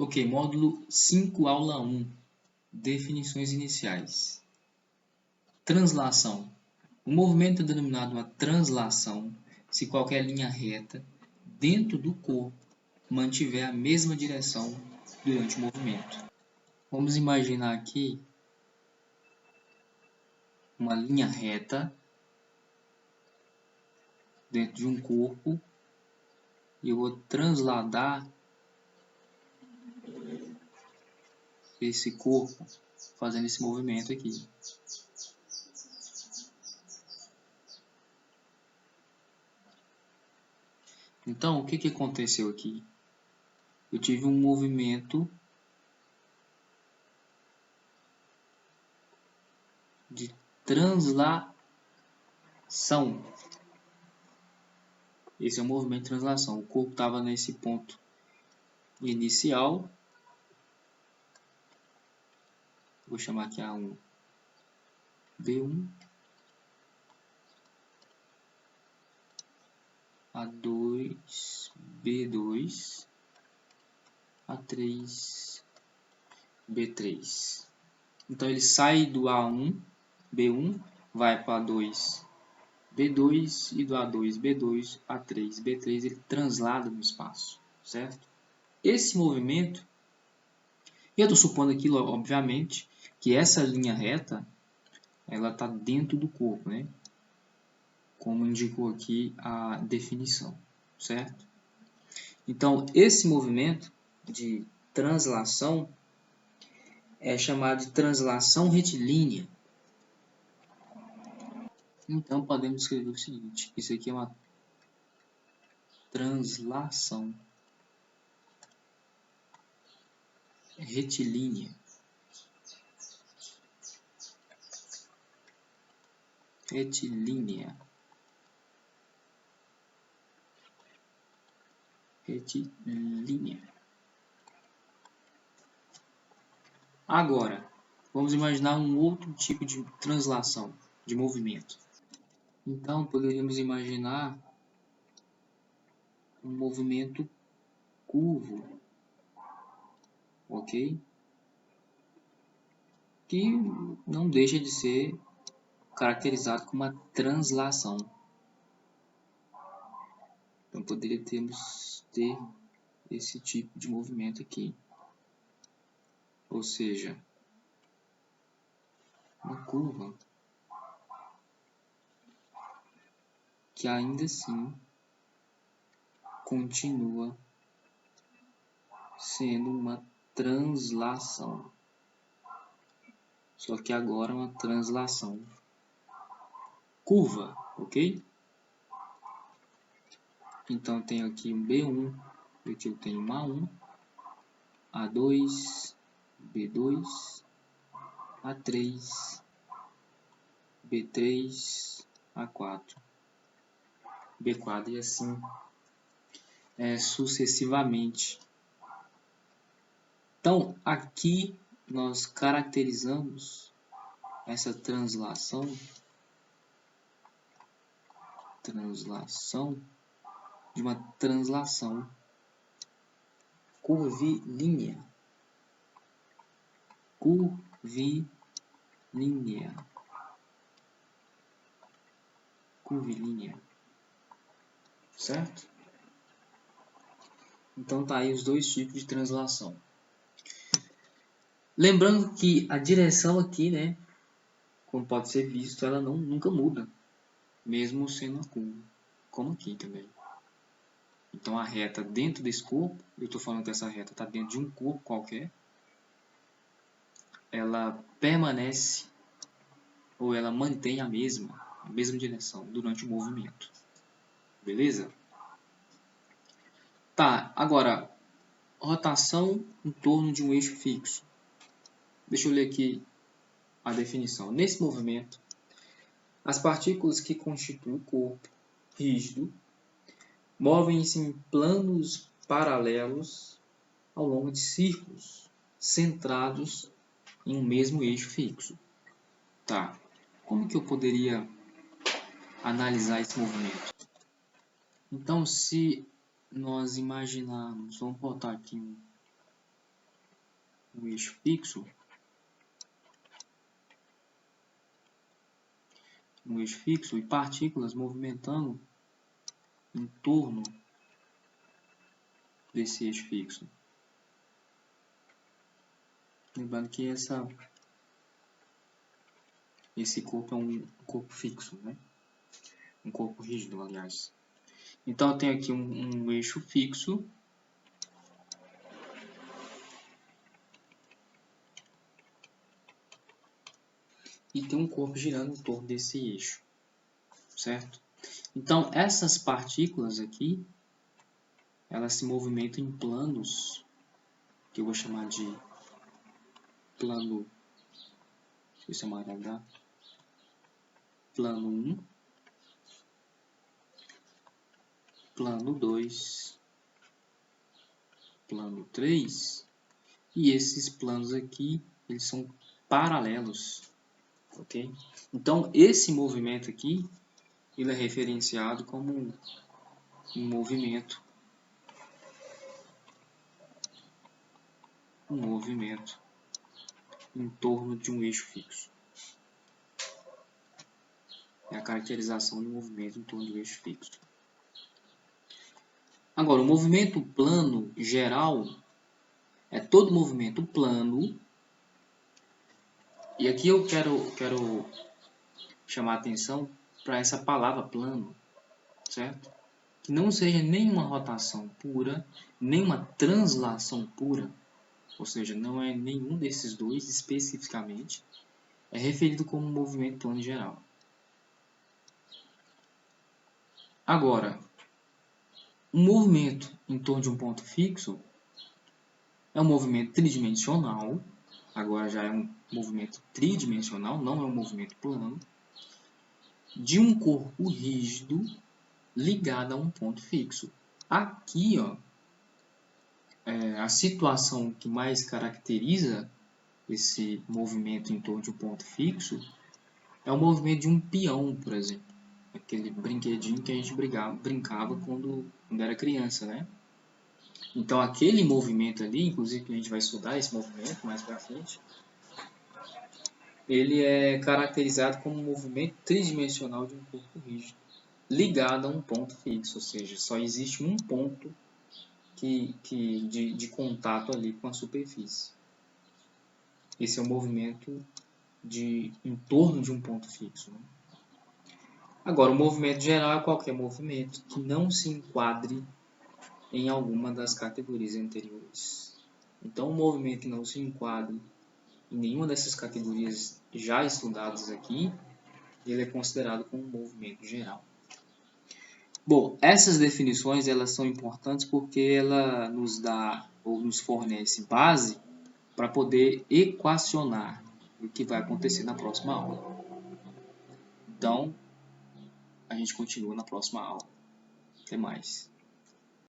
Ok, módulo 5, aula 1. Definições iniciais. Translação. O movimento é denominado uma translação se qualquer linha reta dentro do corpo mantiver a mesma direção durante o movimento. Vamos imaginar aqui uma linha reta dentro de um corpo e eu vou transladar esse corpo fazendo esse movimento aqui. Então, o que aconteceu aqui? Eu tive um movimento de translação. Esse é o movimento de translação. O corpo estava nesse ponto inicial. Vou chamar aqui A1, B1, A2, B2, A3, B3. Então ele sai do A1, B1, vai para A2, B2 e do A2, B2, A3, B3, ele translada no espaço, certo? Esse movimento, eu estou supondo aqui, obviamente, que essa linha reta, ela está dentro do corpo, né? Como indicou aqui a definição, certo? Então, esse movimento de translação é chamado de translação retilínea. Então, podemos escrever o seguinte, isso aqui é uma translação retilínea. Retilínea. Agora, vamos imaginar um outro tipo de translação, de movimento. Então, poderíamos imaginar um movimento curvo, ok? Que não deixa de ser caracterizado como uma translação. Então, poderíamos ter esse tipo de movimento aqui. Ou seja, uma curva que ainda assim continua sendo uma translação. Só que agora é uma translação curva, ok? Então eu tenho aqui um B1, aqui eu tenho um A1, A2, B2, A3, B3, A4, B4 e assim sucessivamente. Então aqui nós caracterizamos essa translação de uma translação curvilínea. Curvilínea. Certo? Então tá aí os dois tipos de translação. Lembrando que a direção aqui, né, como pode ser visto, ela nunca muda, mesmo sendo uma curva, como aqui também. Então a reta dentro desse corpo, eu estou falando que essa reta está dentro de um corpo qualquer, ela permanece ou ela mantém a mesma direção durante o movimento. Beleza? Tá, agora, rotação em torno de um eixo fixo. Deixa eu ler aqui a definição. Nesse movimento, as partículas que constituem o corpo rígido movem-se em planos paralelos ao longo de círculos centrados em um mesmo eixo fixo. Tá. Como que eu poderia analisar esse movimento? Então, se nós imaginarmos, vamos botar aqui um eixo fixo, e partículas movimentando em torno desse eixo fixo. Lembrando que esse corpo é um corpo fixo, né? Um corpo rígido, aliás. Então eu tenho aqui um eixo fixo e tem um corpo girando em torno desse eixo, certo? Então essas partículas aqui, elas se movimentam em planos, que eu vou chamar de plano, deixa eu chamar plano 1, plano 2, plano 3, e esses planos aqui, eles são paralelos, ok? Então, esse movimento aqui, ele é referenciado como um movimento em torno de um eixo fixo. É a caracterização do movimento em torno de um eixo fixo. Agora, o movimento plano geral é todo movimento plano. E aqui eu quero chamar a atenção para essa palavra plano, certo? Que não seja nenhuma rotação pura, nem uma translação pura, ou seja, não é nenhum desses dois especificamente, é referido como movimento plano geral. Agora, um movimento em torno de um ponto fixo é um movimento tridimensional, agora já é um movimento tridimensional, não é um movimento plano, de um corpo rígido ligado a um ponto fixo. Aqui, ó, a situação que mais caracteriza esse movimento em torno de um ponto fixo é o movimento de um peão, por exemplo. Aquele brinquedinho que a gente brincava quando era criança, né? Então, aquele movimento ali, inclusive que a gente vai estudar esse movimento mais para frente, ele é caracterizado como um movimento tridimensional de um corpo rígido, ligado a um ponto fixo, ou seja, só existe um ponto de contato ali com a superfície. Esse é o movimento em torno de um ponto fixo, né? Agora, o movimento geral é qualquer movimento que não se enquadre em alguma das categorias anteriores. Então, o movimento que não se enquadre em nenhuma dessas categorias já estudadas aqui, ele é considerado como um movimento geral. Bom, essas definições elas são importantes porque ela nos dá ou nos fornece base para poder equacionar o que vai acontecer na próxima aula. Então, a gente continua na próxima aula. Até mais.